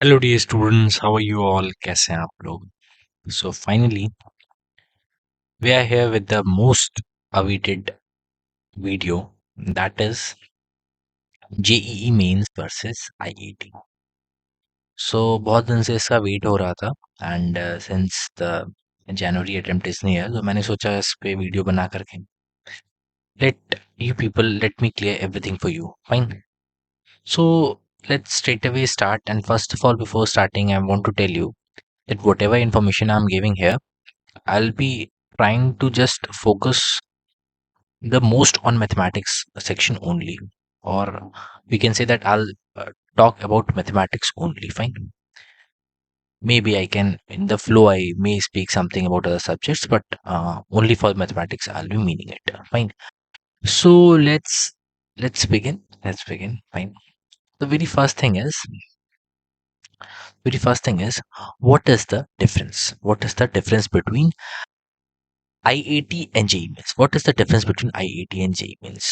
Hello dear students, how are you all? कैसे हैं आप लोग? So finally we are here with the most awaited video, that is JEE mains versus IIT. So बहुत दिन से इसका वेट हो रहा था and since the January attempt is near, तो मैंने सोचा इस पे वीडियो बना करके let me clear everything for you. Fine, so let's straight away start. And first of all, before starting, I want to tell you that whatever information I'm giving here, I'll be trying to just focus the most on mathematics section only, or we can say that I'll talk about mathematics only. Fine. Maybe I can, in the flow, I may speak something about other subjects, but only for mathematics, I'll be meaning it. Fine. So let's begin. Let's begin. Fine. The very first thing is, what is the difference? What is the difference between IAT and JEE Mains? What is the difference between IAT and JEE Mains?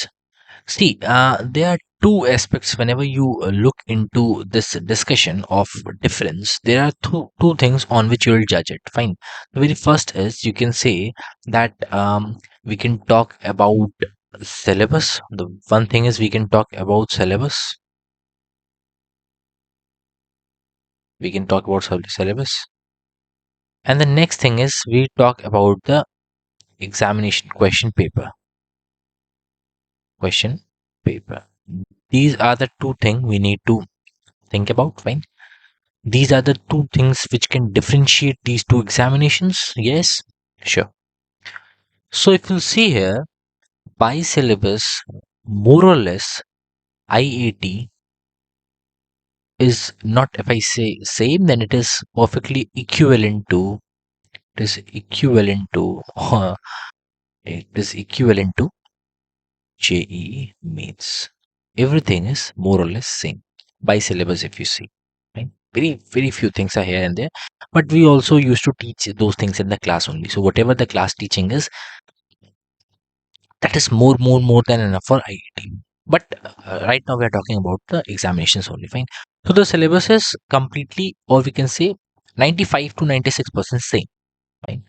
See, there are two aspects whenever you look into this discussion of difference. There are two things on which you will judge it. Fine. The very first is, you can say that we can talk about syllabus. The one thing is, we can talk about syllabus. We can talk about syllabus. And the next thing is, we talk about the examination question paper. Question paper. These are the two things we need to think about. Fine. These are the two things which can differentiate these two examinations. Yes, sure. So if you see here, by syllabus, more or less, IAT is not, if I say same, then it is perfectly equivalent to, it is equivalent to, it is equivalent to JEE Mains. Everything is more or less same by syllabus, if you see. Right? Very few things are here and there, but we also used to teach those things in the class only. So whatever the class teaching is, that is more than enough for IIT. But right now we are talking about the examinations only. Fine. So the syllabus is completely, or we can say, 95 to 96% same. Fine.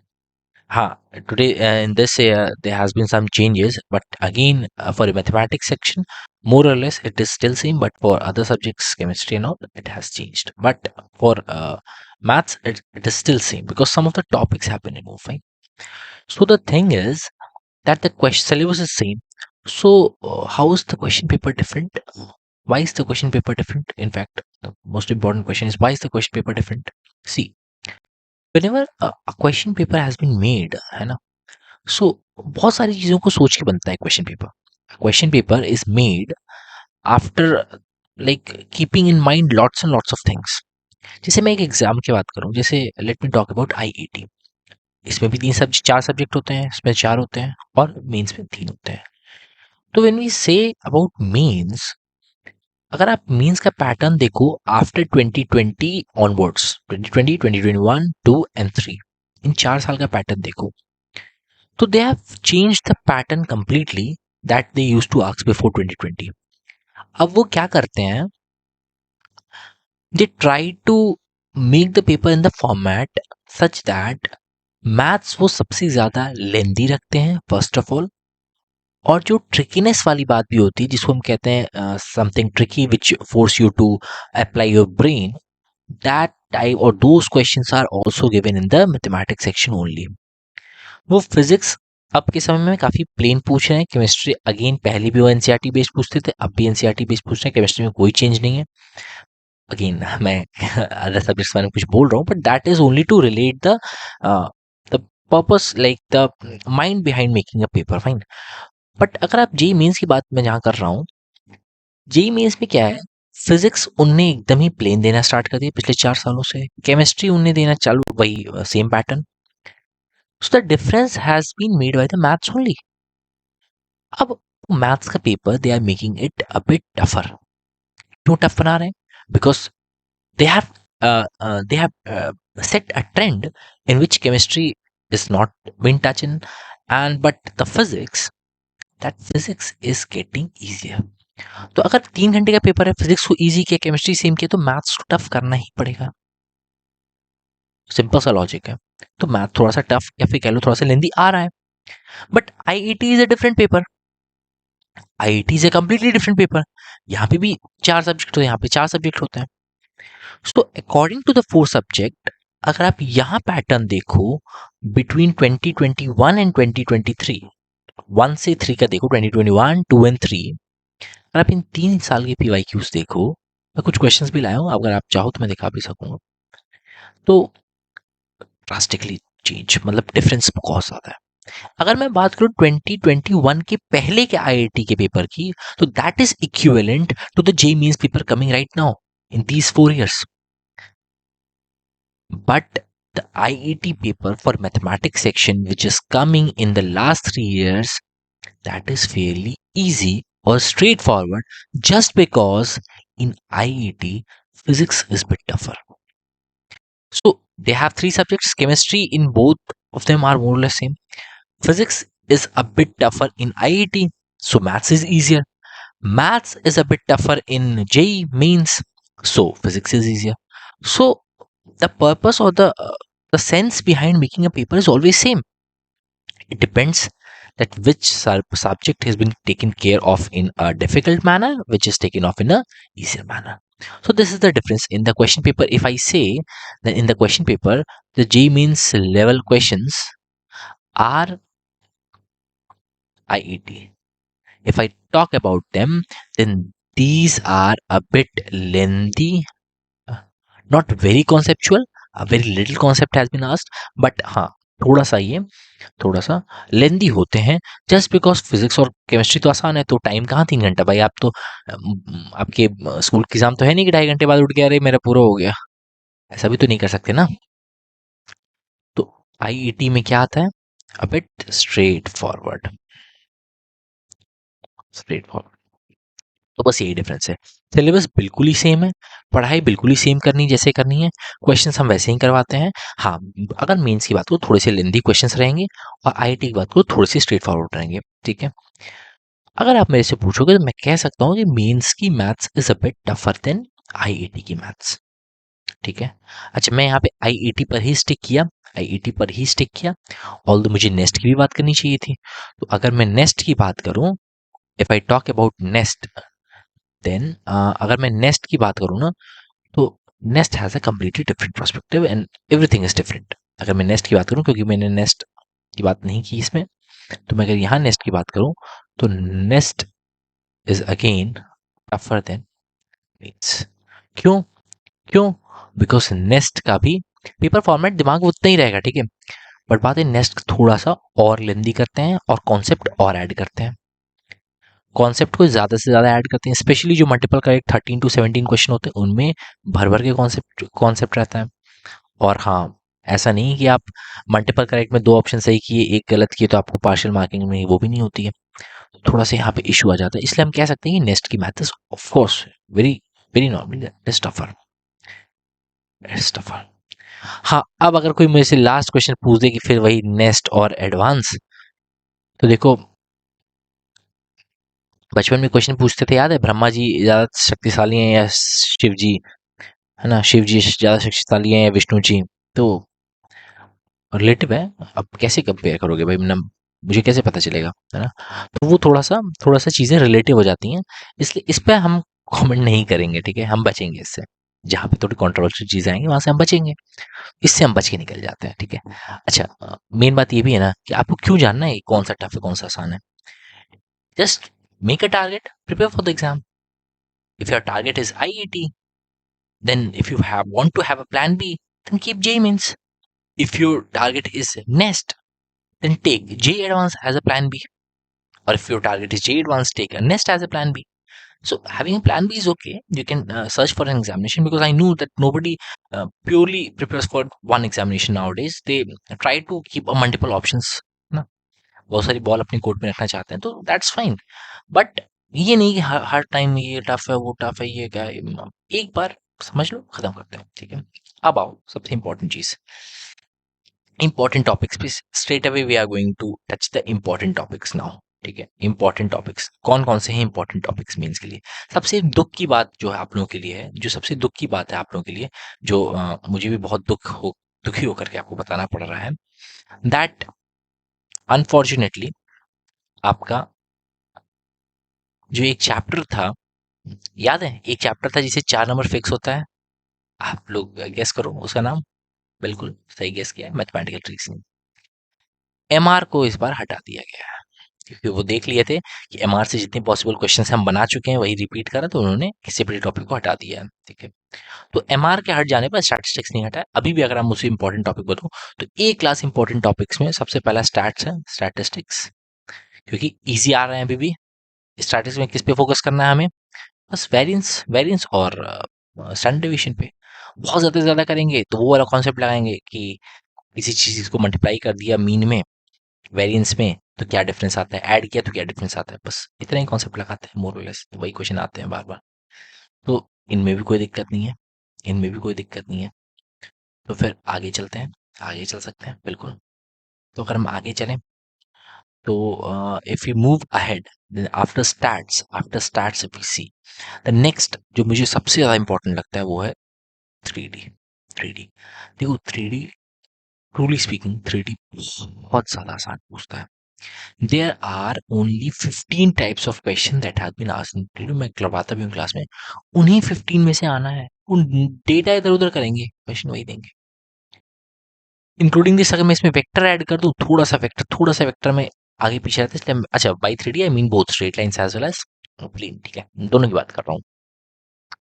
Today in this year there has been some changes, but again, for the mathematics section, more or less it is still same. But for other subjects, chemistry and all, it has changed. But for maths, it is still same because some of the topics have been removed. Fine. So the thing is that the question syllabus is same. So how is the question paper different? Why is the question paper different? In fact, the most important question is, why is the question paper different? See, whenever a question paper has been made, है ना, सो बहुत सारी चीज़ों को सोच के बनता है question paper. Question paper is made after like keeping in mind lots and lots of things. जैसे मैं एक एग्जाम की बात करूं, जैसे let me talk about IIT. इसमें भी चार सब्जेक्ट होते हैं, इसमें चार होते हैं, और मेंस में तीन होते हैं. तो when we say about mains, अगर आप मेंस का पैटर्न देखो आफ्टर 2020 ऑनवर्ड्स, 2020, 2021, 2 एंड 3, इन 4 साल का पैटर्न देखो, तो they have change the pattern completely that they used to ask before 2020. अब वो क्या करते हैं, they try to make the paper in the format such that maths वो सबसे ज्यादा लेंदी रखते हैं फर्स्ट ऑफ ऑल. और जो ट्रिकीनेस वाली बात भी होती है, जिसको हम कहते हैं something tricky which force you to apply your brain, that type और those questions are also given in the mathematics section only. वो फिजिक्स अब के समय में काफी प्लेन पूछ रहे हैं. केमिस्ट्री अगेन पहले भी वो एनसीईआरटी बेस्ड पूछते थे, अब भी एनसीईआरटी बेस्ड पूछ रहे हैं. केमिस्ट्री में कोई चेंज नहीं है. अगेन मैं अदर सब्जेक्ट्स में कुछ बोल रहा हूँ, but that is only to relate the purpose, like the mind behind making a paper. Fine. But अगर आप जेई मेंस की बात मैं जहाँ कर रहा हूँ, जेई मेंस में क्या है, फिजिक्स उनने एकदम ही प्लेन देना स्टार्ट कर दिया पिछले 4 सालों से. केमिस्ट्री उनने देना चालू, वही same pattern. So the difference has been made by the maths only. अब मैथ्स का paper they are making it a bit tougher. क्यों टफ बना रहे हैं? Because they have they have set a trend in which chemistry is not been touching, and but the physics, that physics is getting easier. तो अगर 3 घंटे का paper है, physics को इजी किया, केमिस्ट्री सेम किया, तो मैथ्स को टफ करना ही पड़ेगा। सिंपल सा लॉजिक है। तो मैथ थोड़ा सा टफ या फिर कह लो थोड़ा सा लेंदी आ रहा है, but IIT is a different paper. IIT is a completely different paper. यहाँ पे भी 4 सब्जेक्ट होते हैं, यहाँ पे 4 सब्जेक्ट होते हैं। So according to the 4 subject, अगर आप यहाँ पैटर्न देखो बिटवीन 2021 एंड 2023, 1 से 3 का देखो, 2021, 2 एंड 3, अगर आप इन 3 साल के पीवाईक्यूज देखो, मैं कुछ क्वेश्चंस भी लाया हूँ, अगर आप चाहो तो मैं दिखा भी सकूंगा। तो ड्रास्टिकली चेंज, मतलब डिफरेंस बहुत ज्यादा है। अगर मैं बात करूं 2021 के पहले के आईआईटी के पेपर की, तो that is equivalent to the JEE means paper coming right now in these 4 years. But the IET paper for mathematics section, which is coming in the last 3 years, that is fairly easy or straightforward, just because in IET physics is bit tougher. So they have 3 subjects. Chemistry in both of them are more or less same. Physics is a bit tougher in IET, so maths is easier. Maths is a bit tougher in JEE mains, so physics is easier. So the purpose or the sense behind making a paper is always same. It depends that which subject has been taken care of in a difficult manner, which is taken off in a easier manner. So this is the difference in the question paper. If I say that in the question paper, the J means level questions are IET. If I talk about them, then these are a bit lengthy, not very conceptual. A very little concept has been asked, but हाँ, थोड़ा सा ये थोड़ा सा लेंदी होते हैं, just because physics और chemistry तो आसान है, तो टाइम कहाँ 3 घंटा भाई। आप तो आपके स्कूल के एग्जाम तो है नहीं कि 2.5 घंटे बाद उठ के अरे मेरा पूरा हो गया, ऐसा भी तो नहीं कर सकते ना। तो आईईटी में क्या आता है, a bit straight forward, straight forward. तो बस यही डिफरेंस है। सिलेबस बिल्कुल ही सेम है, पढ़ाई बिल्कुल ही सेम करनी जैसे करनी है, क्वेश्चंस हम वैसे ही करवाते हैं। हाँ, अगर मेंस की बात करो थोड़े से लेंदी क्वेश्चंस रहेंगे, और आईआईटी की बात करो थोड़े से स्ट्रेट फॉरवर्ड रहेंगे, ठीक है। अगर आप मेरे से पूछोगे तो मैं कह सकता हूँ कि मेंस की maths is a bit tougher than IIT की मैथ्स, ठीक है। अच्छा, मैं यहाँ पे आईआईटी पर ही स्टिक किया, आईआईटी पर ही स्टिक किया, ऑल्दो मुझे नेस्ट की भी बात करनी चाहिए थी। तो अगर मैं नेस्ट की बात करूँ, if I talk about NEST, then अगर मैं नेस्ट की बात करूँ ना, तो NEST has a completely different perspective and everything is different. अगर मैं नेस्ट की बात करूँ, क्योंकि मैंने नेस्ट की बात नहीं की इसमें, तो मैं अगर यहाँ नेस्ट की बात करूँ, तो nest is again tougher than means. क्यों? क्यों? बिकॉज नेस्ट का भी पेपर फॉर्मेट दिमाग उतना ही रहेगा, ठीक है, बट बात है नेस्ट थोड़ा सा और लेंदी करते हैं और कॉन्सेप्ट और ऐड करते हैं, कॉन्सेप्ट को ज़्यादा से ज़्यादा ऐड करते हैं, स्पेशली जो मल्टीपल करेक्ट 13 to 17 क्वेश्चन होते हैं उनमें भर भर के कॉन्सेप्ट कॉन्सेप्ट रहता है। और हाँ, ऐसा नहीं कि आप मल्टीपल करेक्ट में 2 ऑप्शन सही किए, एक गलत किए तो आपको पार्शियल मार्किंग में वो भी नहीं होती है। थोड़ा सा यहाँ पे इशू आ जाता है, इसलिए हम कह सकते हैं कि नेस्ट की math is of course very very normal is tougher, is tougher. हाँ, अब अगर कोई मेरे से लास्ट क्वेश्चन पूछ दे कि फिर वही नेस्ट और एडवांस, तो देखो बचपन में क्वेश्चन पूछते थे, याद है ब्रह्मा जी ज्यादा शक्तिशाली हैं या शिव जी, है ना, शिव जी ज्यादा शक्तिशाली हैं या विष्णु जी। तो रिलेटिव है, अब कैसे कंपेयर करोगे भाई, मतलब मुझे कैसे पता चलेगा, है ना। तो वो थोड़ा सा चीजें रिलेटिव हो जाती हैं, इसलिए इस पे हम कमेंट नहीं करेंगे, ठीक है, हम बचेंगे इससे। जहाँ पे थोड़ी कंट्रोवर्शियल चीजें आएंगी वहां से हम बचेंगे, इससे हम बच के निकल जाते हैं, ठीक है। अच्छा, मेन बात ये भी है ना कि आपको क्यों जानना है कौन सा टफ है कौन सा आसान है। Just make a target, prepare for the exam. If your target is IIT, then if you have want to have a plan B, then keep J means. If your target is nest, then take J advance as a plan B. Or if your target is J advance, take a nest as a plan B. So having a plan B is okay. You can search for an examination, because I know that nobody purely prepares for one examination nowadays. They try to keep a multiple options. ना, बहुत सारी ball अपनी court में रखना चाहते हैं, तो that's fine. But ये नहीं कि हर टाइम ये टफ है वो टफ है ये क्या है, एक बार समझ लो खत्म करते हैं, ठीक है। अब आओ सबसे इंपॉर्टेंट चीज, इंपॉर्टेंट टॉपिक्स पे straight away we are going to touch the important topics now. ठीक है, इंपॉर्टेंट टॉपिक्स कौन कौन से हैं इंपॉर्टेंट टॉपिक्स मेंस के लिए। सबसे दुख की बात जो है आप लोगों के लिए है, जो सबसे दुख की बात है आप लोगों के लिए, जो मुझे भी बहुत दुखी होकर के आपको बताना पड़ रहा है, दैट अनफॉर्चुनेटली आपका जो एक चैप्टर था, याद है एक चैप्टर था जिसे 4 नंबर फिक्स होता है, आप लोग गेस करो उसका नाम। बिल्कुल सही गेस किया है, मैथमेटिकल रीजनिंग। एमआर को इस बार हटा दिया गया है, क्योंकि वो देख लिए थे कि एमआर से जितने पॉसिबल क्वेश्चंस हम बना चुके हैं वही रिपीट करा, तो उन्होंने किसी बड़े टॉपिक को हटा दिया है। ठीक है, तो एमआर के हट जाने पर स्टैटिस्टिक्स नहीं हटा है। अभी भी अगर हम मुझसे इंपॉर्टेंट टॉपिक बताऊं तो एक क्लास इंपॉर्टेंट टॉपिक्स में सबसे पहला स्टैट्स है, स्टैटिस्टिक्स, क्योंकि इजी आ रहे हैं अभी भी। स्टैटिस्टिक्स में किस पे फोकस करना है हमें, बस वेरिएंस वेरिएंस और स्टैंडर्ड डेविएशन पे। बहुत ज्यादा से ज्यादा करेंगे तो वो वाला कॉन्सेप्ट लगाएंगे कि किसी चीज को मल्टीप्लाई कर दिया मीन में, वेरिएंस में, तो क्या डिफरेंस आता है, ऐड किया तो क्या डिफरेंस आता है, बस इतना ही कॉन्सेप्ट लगाते हैं मोर और लेस, तो वही क्वेश्चन आते हैं बार बार। तो इनमें भी कोई दिक्कत नहीं है, इनमें भी कोई दिक्कत नहीं है। तो फिर आगे चलते हैं, आगे चल सकते हैं बिल्कुल। तो अगर हम आगे चलें तो if you move ahead after stats if we see the next, जो मुझे सबसे ज्यादा इंपॉर्टेंट लगता है वो है 3D। 3D, देखो 3D, ट्रूली स्पीकिंग 3D बहुत ज्यादा आसान पूछता है। There are only 15 types of question that have been asked in 3D। मैं करवाता भी हूँ क्लास में, उन्हीं 15 में से आना है, उन डेटा इधर उधर करेंगे, क्वेश्चन वही देंगे। इंक्लूडिंग दिस, अगर मैं इसमें वेक्टर ऐड कर दूं, थोड़ा सा वेक्टर में आगे पीछे रहता है, इसलिए अच्छा by 3D I mean both straight lines as well as plane. ठीक है, दोनों की बात कर रहा हूँ।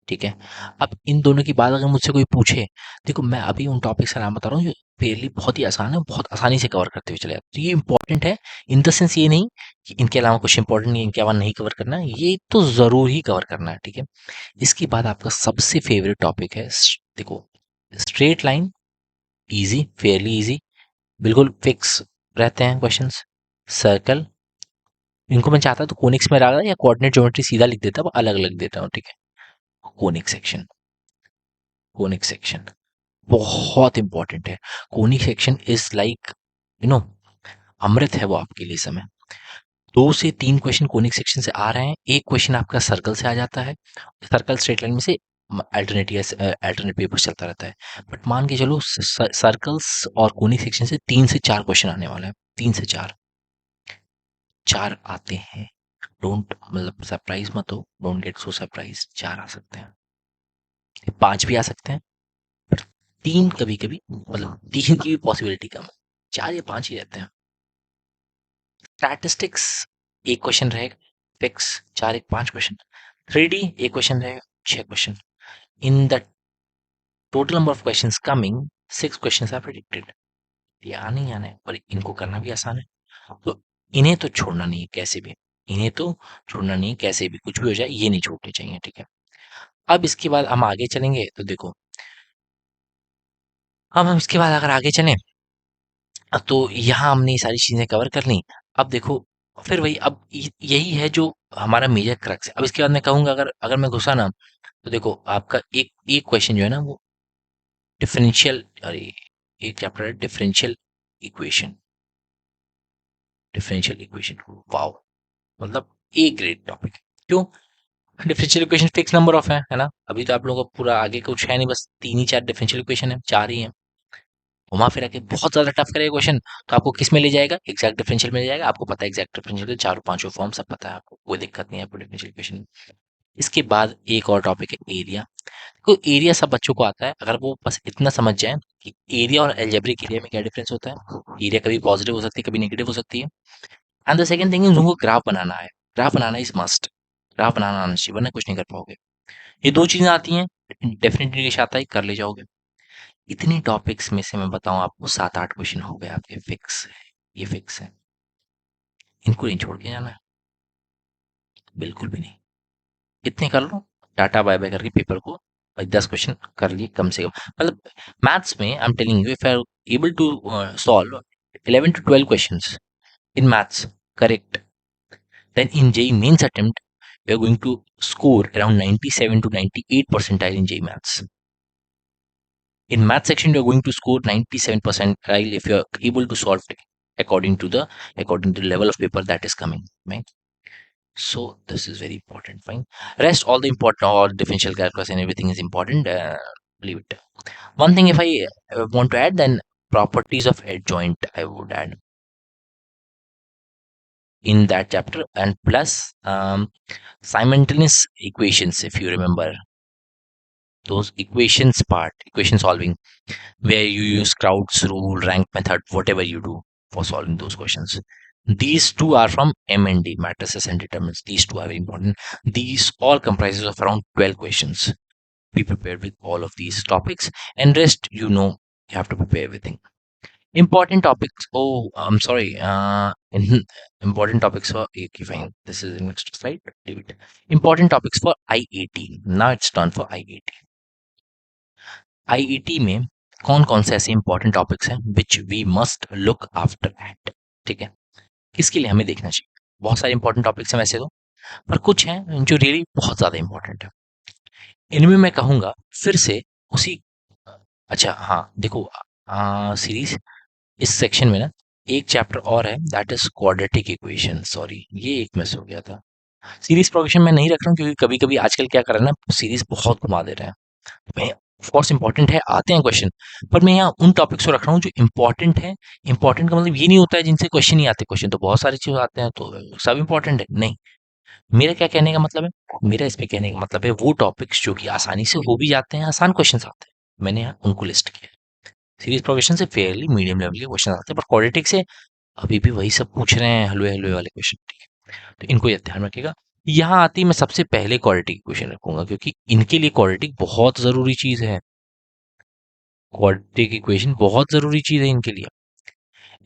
ठीक है, अब इन दोनों की बात अगर मुझसे कोई पूछे, देखो मैं अभी उन टॉपिक्स का नाम बता रहा हूँ जो फेयरली बहुत ही आसान है, बहुत आसानी से कवर करते हुए चले जाते हैं। तो ये इंपॉर्टेंट है इन द सेंस ये नहीं कि इनके अलावा कुछ इंपॉर्टेंट नहीं है, इनके अलावा नहीं कवर करना है, ये तो जरूर ही कवर करना है। ठीक है, इसके बाद आपका सबसे फेवरेट टॉपिक है, देखो straight line, easy, Fairlie easy, बिल्कुल फिक्स रहते हैं क्वेश्चंस। सर्कल, इनको मैं चाहता तो कोनिक्स में रखा या कोऑर्डिनेट ज्योमेट्री सीधा लिख देता, अलग अलग देता हूँ। ठीक है, कोनिक सेक्शन, कोनिक सेक्शन बहुत इंपॉर्टेंट है। Conic section is like you know अमृत है वो आपके लिए समय। 2 से 3 क्वेश्चन कोनिक सेक्शन से आ रहे हैं, एक क्वेश्चन आपका सर्कल से आ जाता है, सर्कल स्ट्रेट लाइन में से अल्टरनेट पेपर चलता रहता है। बट मान के चलो सर्कल्स और कोनिक सेक्शन से 3 से 4 क्वेश्चन आने वाले हैं, 3 से 4, 4 आते हैं। डोंट मतलब सरप्राइज मत हो, डोंट गेट सो सरप्राइज, 4 आ सकते हैं, 5 भी आ सकते हैं, पर 3 कभी कभी, मतलब 3 की भी पॉसिबिलिटी कम है, 4 या 5 ही रहते हैं। स्टैटिस्टिक्स एक क्वेश्चन रहेगा फिक्स, 4 1 5 क्वेश्चन। 3D एक क्वेश्चन रहेगा, 6 question. In the total number of questions coming, 6 questions are predicted. ये आने ही आना है, पर इनको करना भी आसान है। तो इन्हें तो छोड़ना नहीं है कैसे भी, इन्हें तो छोड़ना नहीं है कैसे भी, कुछ भी हो जाए ये नहीं छोड़ने चाहिए। ठीक है, अब इसके बाद हम आगे चलेंगे तो देखो, अब हम इसके बाद अगर आगे चलें तो यहाँ हमने ये सारी चीजें कवर कर ली। अब देखो, फिर वही, अब यही है जो हमारा मेजर क्रक्स है। अब इसके बाद मैं कहूंगा, अगर अगर मैं घुसा ना, तो देखो आपका एक एक क्वेश्चन जो है ना वो डिफरेंशियल, अरे एक चैप्टर है differential equation, differential equation, wow, मतलब ए ग्रेड टॉपिक। क्यों, differential equation fix number of है ना, अभी तो आप लोगों को पूरा आगे कुछ है नहीं, बस 3 ही 4 डिफरेंशियल इक्वेशन है, 4 ही है। घुमा फिरा के बहुत ज्यादा टफ करेगा क्वेश्चन, तो आपको किस में ले जाएगा, एग्जैक्ट डिफरेंशियल में ले जाएगा। आपको पता है एग्जैक्ट डिफरेंशियल के चारों पांचों फॉर्म सब पता है आपको, कोई दिक्कत नहीं है आपको डिफरेंशियल इक्वेशन। इसके बाद एक और टॉपिक है एरिया। तो एरिया सब बच्चों को आता है, अगर वो बस इतना समझ जाए कि एरिया और एल्जेब्रिक एरिया में क्या डिफरेंस होता है। एरिया कभी पॉजिटिव हो सकती है, कभी नेगेटिव हो सकती है। And the second thing is उनको ग्राफ बनाना है, ग्राफ बनाना इज मस्ट, ग्राफ बनाना आना चाहिए, वरना कुछ नहीं कर पाओगे। ये 2 चीजें आती हैं, डेफिनेटली इंग्लिश आता है, कर ले जाओगे। इतनी टॉपिक्स में से मैं बताऊं आपको 7 8 क्वेश्चन हो गए आपके फिक्स है, ये फिक्स है, इनको नहीं छोड़ के जाना है, बिल्कुल भी नहीं। इतने कर लो, टाटा बाय बाय करके पेपर को, भाई 10 क्वेश्चन कर लिए कम से कम। मतलब मैथ्स में I am telling you, if I able to solve 11 to 12 questions in maths correct, then in JEE mains attempt you are going to score around 97 to 98 percentile in JEE maths. In math section you are going to score 97 percentile if you are able to solve according to the level of paper that is coming, right? So this is very important. Fine. Rest all the important or differential calculus and everything is important. Leave it. One thing if I want to add, then properties of adjoint I would add in that chapter, and plus simultaneous equations, if you remember those equations part, equation solving, where you use Crowd's rule, rank method, whatever you do for solving those questions. These two are from M&D, matrices and determinants. These two are very important. These all comprises of around 12 questions. Be prepared with all of these topics, and rest, you have to prepare everything. Important topics. Oh, I'm sorry. Important topics for okay, fine. This is the next slide. Leave it. Important topics for IAT. Now it's done for IAT. IET में कौन कौन से ऐसे important topics हैं which we must look after at, ठीक है? किसके लिए हमें देखना चाहिए? बहुत सारे इंपॉर्टेंट टॉपिक्स हैं वैसे तो, पर कुछ हैं जो रियली बहुत ज्यादा इंपॉर्टेंट है। इनमें मैं कहूंगा फिर से उसी अच्छा हाँ देखो, सीरीज इस सेक्शन में ना एक चैप्टर और है, that is quadratic equation. Sorry, ये एक मिस हो गया था। सीरीज प्रोग्रेशन मैं नहीं रख रहा हूँ क्योंकि कभी कभी आजकल क्या कर रहे हैं ना, सीरीज बहुत घुमा दे रहे हैं। मैं ऑफ कोर्स इंपॉर्टेंट है, आते हैं क्वेश्चन, पर मैं यहाँ उन टॉपिक्स को रख रहा हूँ जो इंपॉर्टेंट है। इंपॉर्टेंट का मतलब ये नहीं होता है जिनसे क्वेश्चन नहीं आते, क्वेश्चन तो बहुत सारी चीज आते हैं तो सब इंपॉर्टेंट है, नहीं। मेरा क्या कहने का मतलब है, मेरा इसमें कहने का मतलब है वो टॉपिक्स जो कि आसानी से हो भी जाते हैं, आसान क्वेश्चन आते हैं, मैंने यहाँ उनको लिस्ट किया है। सीरीज प्रोग्रेशन से फेयरली मीडियम लेवल के क्वेश्चन आते हैं, पर क्वाड्रेटिक से अभी भी वही सब पूछ रहे हैं, हलवे हलवे वाले क्वेश्चन, ठीक है? तो इनको ये ध्यान रखिएगा। यहाँ आती मैं सबसे पहले क्वाड्रेटिक इक्वेशन रखूंगा क्योंकि इनके लिए क्वाड्रेटिक बहुत जरूरी चीज है। क्वाड्रेटिक इक्वेशन बहुत जरूरी चीज है इनके लिए।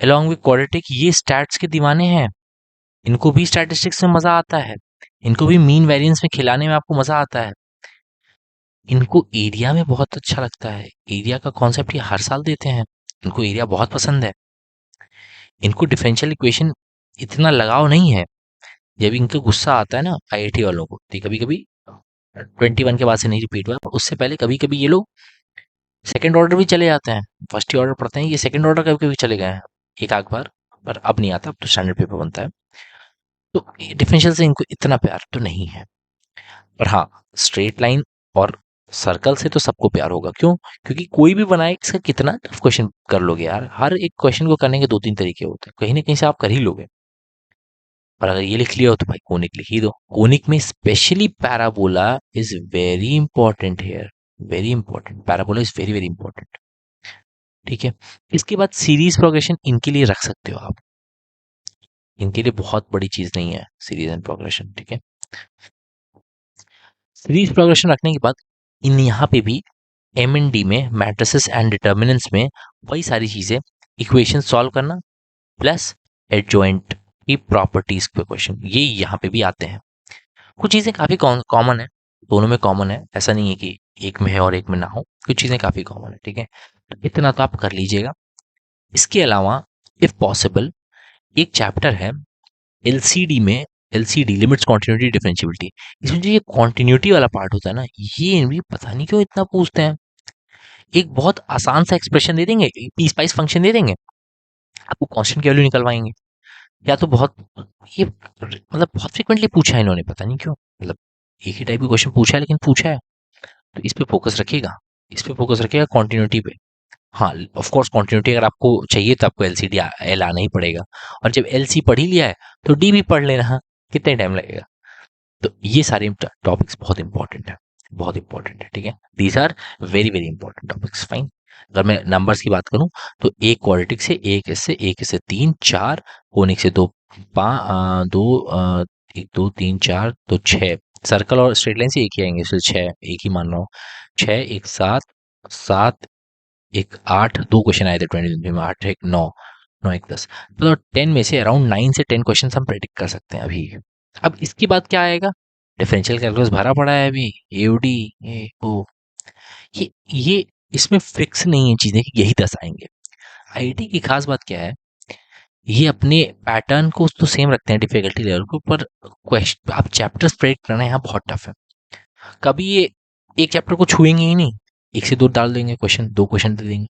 अलॉन्ग विद क्वाड्रेटिक ये स्टैट्स के दीवाने हैं, इनको भी स्टैटिस्टिक्स में मजा आता है, इनको भी मीन वेरिएंस में खिलाने में आपको मजा आता है, इनको एरिया में बहुत अच्छा लगता है। एरिया का कॉन्सेप्ट ये हर साल देते हैं, इनको एरिया बहुत पसंद है। इनको डिफरेंशियल इक्वेशन इतना लगाव नहीं है। जब इनको गुस्सा आता है ना आईआईटी वालों को, तो कभी कभी 21 के बाद से नहीं रिपीट हुआ, पर उससे पहले कभी कभी ये लोग सेकंड ऑर्डर भी चले जाते हैं। फर्स्ट ही ऑर्डर पढ़ते हैं, ये सेकंड ऑर्डर कभी कभी चले गए हैं एक आध बार, पर अब नहीं आता, अब तो स्टैंडर्ड पेपर बनता है। तो डिफरेंशियल से इनको इतना प्यार तो नहीं है, पर हाँ स्ट्रेट लाइन और सर्कल से तो सबको प्यार होगा। क्यों? क्योंकि कोई भी बनाए इसका कितना टफ क्वेश्चन कर लोगे यार, हर एक क्वेश्चन को करने के दो तीन तरीके होते हैं, कहीं ना कहीं से आप कर ही लोगे। और अगर ये लिख लिया हो तो भाई कोनिक लिख ही दो। कोनिक में specially parabola is very important here, very important, parabola is very very important, ठीक है? इसके बाद सीरीज प्रोग्रेशन इनके लिए रख सकते हो आप, इनके लिए बहुत बड़ी चीज नहीं है सीरीज एंड प्रोग्रेशन, ठीक है? सीरीज प्रोग्रेशन रखने के बाद इन यहाँ पे भी एम एन डी में मैट्रिसेस एंड डिटर्मिनेंट्स में वही सारी चीजें, इक्वेशन सॉल्व करना प्लस एडजॉइंट की प्रॉपर्टीज पे क्वेश्चन, ये यहाँ पे भी आते हैं। कुछ चीजें काफी कॉमन है, दोनों में कॉमन है, ऐसा नहीं है कि एक में है और एक में ना हो, कुछ चीजें काफी कॉमन है, ठीक है? तो इतना तो आप कर लीजिएगा। इसके अलावा इफ पॉसिबल एक चैप्टर है एलसीडी में, एलसीडी लिमिट्स कंटिन्यूटी डिफरेंशियबिलिटी, इसमें जो ये कंटिन्यूटी वाला पार्ट होता है ना, ये भी पता नहीं क्यों इतना पूछते हैं। एक बहुत आसान सा एक्सप्रेशन दे देंगे, पीस पाइस फंक्शन दे देंगे, आपको कांस्टेंट की वैल्यू निकलवाएंगे, या तो बहुत ये मतलब बहुत फ्रिक्वेंटली पूछा है इन्होंने, पता नहीं क्यों, मतलब एक ही टाइप का क्वेश्चन पूछा है लेकिन पूछा है। तो इस पे फोकस रखिएगा, इस पे फोकस रखिएगा कंटिन्यूटी पे। हाँ ऑफ कोर्स कंटिन्यूटी अगर आपको चाहिए तो आपको एलसीडी एल आना ही पड़ेगा, और जब एलसी पढ़ ही लिया है तो डी भी पढ़ लेना, हाँ, कितने टाइम लगेगा? तो ये सारे टॉपिक्स बहुत इंपॉर्टेंट है, बहुत इंपॉर्टेंट है, ठीक है? These are very very important topics, fine. अगर मैं नंबर्स की बात करूं तो एक क्वाड्रेटिक से एक इससे तीन चार, कोनिक से दो, दो एक दो तीन चार तो छः, सर्कल और स्ट्रेट लाइन से एक ही आएंगे, इसलिए छः एक ही मान रहा हूँ। छः एक सात, सात एक आठ, दो क्वेश्चन आए थे 20 में, आठ एक नौ, नौ एक 10, तो 10 में से अराउंड 9 से 10 क्वेश्चन हम प्रेडिक्ट कर सकते हैं अभी। अब इसके बाद क्या आएगा? डिफरेंशियल कैलकुलस भरा पड़ा है अभी, एओडी, ए ओ, ये इसमें फिक्स नहीं है चीजें कि यही 10 आएंगे। आईआईटी की खास बात क्या है, ये अपने पैटर्न को तो सेम रखते हैं डिफिकल्टी लेवल को, पर क्वेश्चन आप चैप्टर स्प्रेड करना यहाँ बहुत टफ है। कभी ये एक चैप्टर को छुएंगे ही नहीं, एक से दो डाल देंगे क्वेश्चन, दो क्वेश्चन दे देंगे,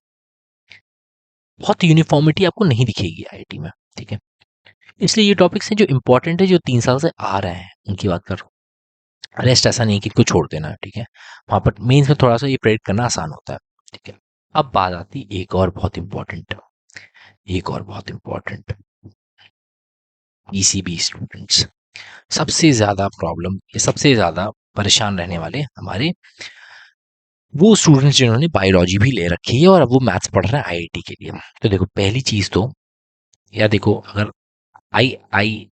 बहुत यूनिफॉर्मिटी आपको नहीं दिखेगी आईआईटी में, ठीक है। इसलिए ये टॉपिक्स हैं जो इंपॉर्टेंट है, जो 3 साल से आ रहे हैं, उनकी बात कर रहा हूँ। रेस्ट ऐसा नहीं कि इनको छोड़ देना, ठीक है। वहाँ पर मेंस में थोड़ा सा ये प्रेडिक्ट करना आसान होता है, ठीक है। अब बात आती है एक और बहुत इंपॉर्टेंट पीसीबी स्टूडेंट्स। सबसे ज़्यादा प्रॉब्लम, ये सबसे ज़्यादा परेशान रहने वाले हमारे वो स्टूडेंट्स जिन्होंने बायोलॉजी भी ले रखी है और अब वो मैथ्स पढ़ रहे हैं आईआईटी के लिए। तो देखो, पहली चीज़ तो, या देखो, अगर आई I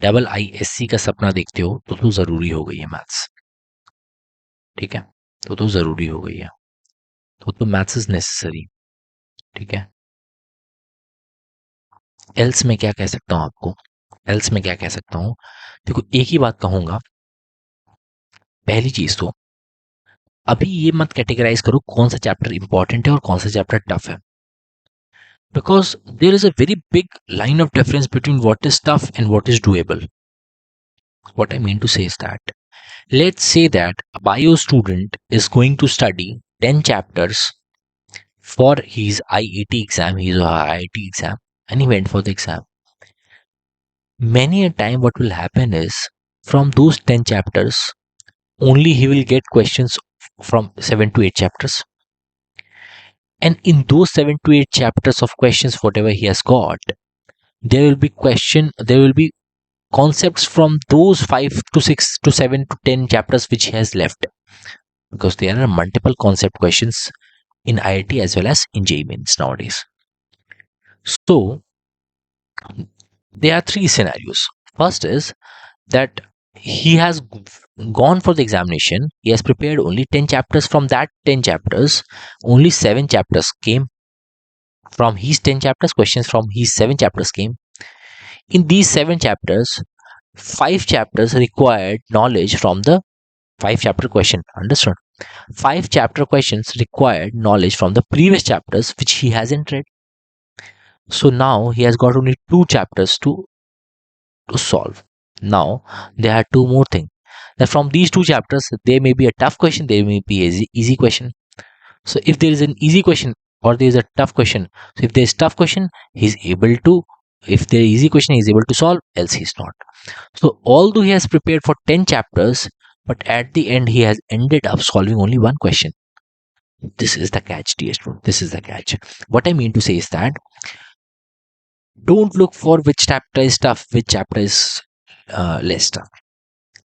double I S C का सपना देखते हो तो ज़रूरी हो गई है मैथ्स, ठीक है। तो ज़रूरी हो गई है, तो मैथ्स इज नेसेसरी, ठीक है। एल्स में क्या कह सकता हूँ आपको, एल्स में क्या कह सकता हूँ, देखो एक ही बात कहूँगा। पहली चीज़ तो, अभी ये मत कैटेगराइज करो कौन सा चैप्टर इंपॉर्टेंट है और कौन सा चैप्टर टफ है, because there is a very big line of difference between what is tough and what is doable. What I mean to say is that, let's say that a bio student is going to study 10 chapters for his IET exam, his or her IIT exam, and he went for the exam. Many a time what will happen is, from those 10 chapters, only he will get questions from 7 to 8 chapters. And in those 7 to 8 chapters of questions, whatever he has got, there will be concepts from those 5 to 6 to 7 to 10 chapters which he has left, because there are multiple concept questions in IIT as well as in JEE Mains nowadays. So there are three scenarios. First is that he has gone for the examination, he has prepared only 10 chapters. From that 10 chapters, only 7 chapters came. From his 10 chapters, questions from his 7 chapters came. In these 7 chapters, 5 chapters required knowledge from the 5 chapter question. Understood? 5 chapter questions required knowledge from the previous chapters which he hasn't read. So now he has got only 2 chapters to solve. Now there are two more things. That from these 2 chapters, there may be a tough question, there may be an easy question. So if there is an easy question or there is a tough question, so if there is tough question, he is able to. If there is easy question, he is able to solve. Else he is not. So although he has prepared for 10 chapters, but at the end he has ended up solving only one question. This is the catch, dear student. This is the catch. What I mean to say is that, don't look for which chapter is tough, which chapter is less tough.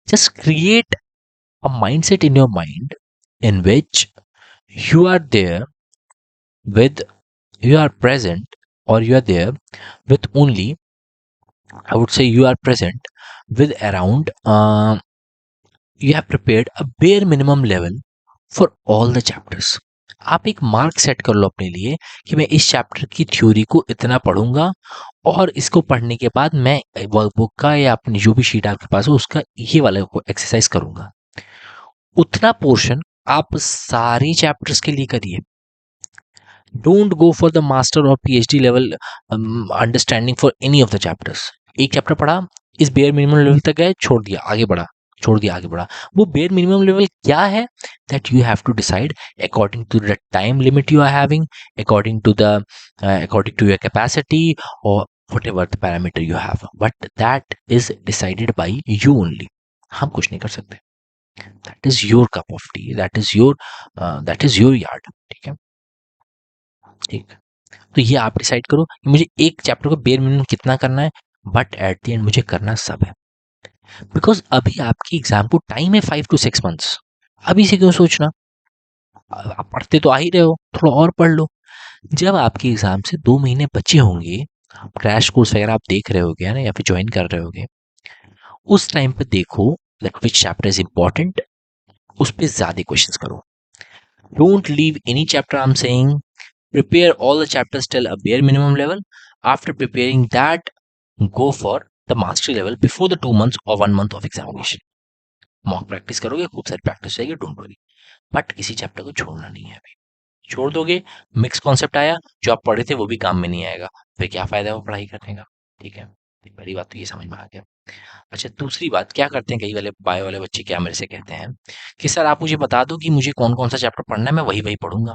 Just create a mindset in your mind in which you are there with, you are present, or you are there with only, I would say, you are present with around, you have prepared a bare minimum level for all the chapters. आप एक mark set कर लो अपने लिए कि मैं इस chapter की theory को इतना पढ़ूंगा, और इसको पढ़ने के बाद मैं वर्कबुक का या अपनी जो भी शीट आपके पास हो उसका ये वाला को एक्सरसाइज करूंगा। उतना पोर्शन आप सारे चैप्टर्स के लिए करिए। Don't go for the master और PhD level understanding for any of the chapters. एक चैप्टर पढ़ा, इस बेयर मिनिमम लेवल तक गए, छोड़ दिया, आगे बढ़ा, छोड़ दिया, आगे बढ़ा। वो बेयर मिनिमम लेवल क्या है, that you have to decide according to the time limit you are having, according to your capacity, or whatever the parameter you have, but that is decided by you only. हम कुछ नहीं कर सकते। That is your cup of T, that is your yard, ठीक है। ठीक, तो ये आप डिसाइड करो कि मुझे एक चैप्टर को बेयर मिनिमम कितना करना है, बट एट द एंड मुझे करना सब है। बिकॉज अभी आपकी एग्जाम को टाइम है 5 to 6 months। अभी से क्यों सोचना, आप पढ़ते तो आ ही रहे हो, थोड़ा और पढ़ लो। जब आपके एग्जाम से 2 महीने बचे होंगे, क्रैश कोर्स वगैरह आप देख रहे होगे, है ना, या फिर ज्वाइन कर रहे होगे, उस टाइम पे देखो that which chapter is important, उस पर ज्यादा क्वेश्चंस करो। Don't leave any chapter, I am saying prepare all the chapters till a bare minimum level. After preparing that, go for the mastery level before the 2 months or 1 month of examination. Mock practice करोगे, खूब सारी practice रहेगी, don't worry. But किसी chapter को छोड़ना नहीं है। अभी छोड़ दोगे, मिक्स कॉन्सेप्ट आया, जो आप पढ़े थे वो भी काम में नहीं आएगा, फिर क्या फायदा वो पढ़ाई करने का, ठीक है। तो पहली बात तो ये समझ में आ गया। अच्छा, दूसरी बात क्या करते हैं कई वाले बायो वाले बच्चे, क्या मेरे से कहते हैं कि सर आप मुझे बता दो कि मुझे कौन कौन सा चैप्टर पढ़ना है, मैं वही वही पढ़ूंगा।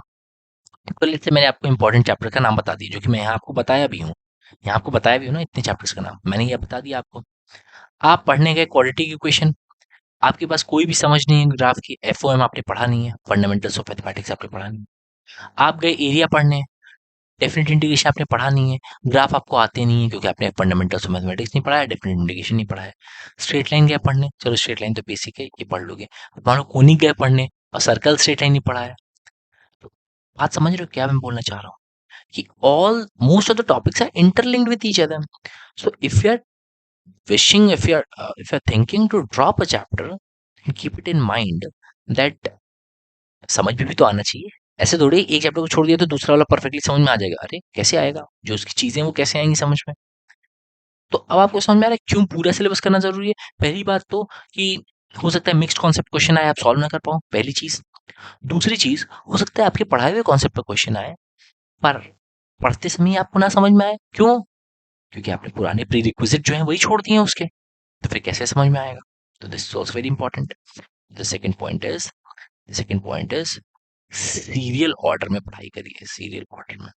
तो लेट्स से मैंने आपको इंपॉर्टेंट चैप्टर का नाम बता दिया, जो कि मैं यहाँ आपको बताया भी हूँ। यहाँ आपको बताया भी हूँ ना इतने चैप्टर्स का नाम, मैंने ये बता दिया आपको। आप पढ़ने गए क्वाड्रेटिक इक्वेशन, आपके पास कोई भी समझ नहीं है ग्राफ की, एफओएम आपने पढ़ा नहीं है, फंडामेंटल्स ऑफ मैथमेटिक्स आपने पढ़ा नहीं है। आप गए एरिया पढ़ने, डेफिनेट इंटीग्रेशन आपने पढ़ा नहीं है, ग्राफ आपको आते नहीं है क्योंकि आपने फंडामेंटल्स ऑफ मैथमेटिक्स नहीं पढ़ा है, डेफिनेट इंटीग्रेशन नहीं पढ़ा है। स्ट्रेट लाइन गया पढ़ने, चलो स्ट्रेट लाइन तो बेसिक है, ये पढ़ लोगे। मान लो कोनिक गए पढ़ने और सर्कल स्ट्रेट लाइन नहीं पढ़ा है। तो बात समझ रहे हो क्या मैं बोलना चाह रहा हूँ, कि all most of the topics are interlinked with each other. So if you're thinking to drop a chapter, keep it in mind that समझ में भी तो आना चाहिए। ऐसे थोड़ी एक चैप्टर को छोड़ दिया तो दूसरा वाला परफेक्टली समझ में आ जाएगा, अरे कैसे आएगा, जो उसकी चीजें वो कैसे आएंगी समझ में। तो अब आपको समझ में आ रहा है क्यों पूरा सिलेबस करना जरूरी है। पहली बात तो कि हो सकता है मिक्स्ड कॉन्सेप्ट क्वेश्चन आए, आप सॉल्व ना कर पाओ, पहली चीज। दूसरी चीज, हो सकता है आपके पढ़ाए हुए कॉन्सेप्ट पर क्वेश्चन आए पर पढ़ते समय आपको ना समझ में आए, क्यों? क्योंकि आपने पुराने प्री रिक्विजिट जो है वही छोड़ दिए हैं उसके, तो फिर कैसे समझ में आएगा। तो this is also very important. The second point is serial order में पढ़ाई करिए, सीरियल ऑर्डर में।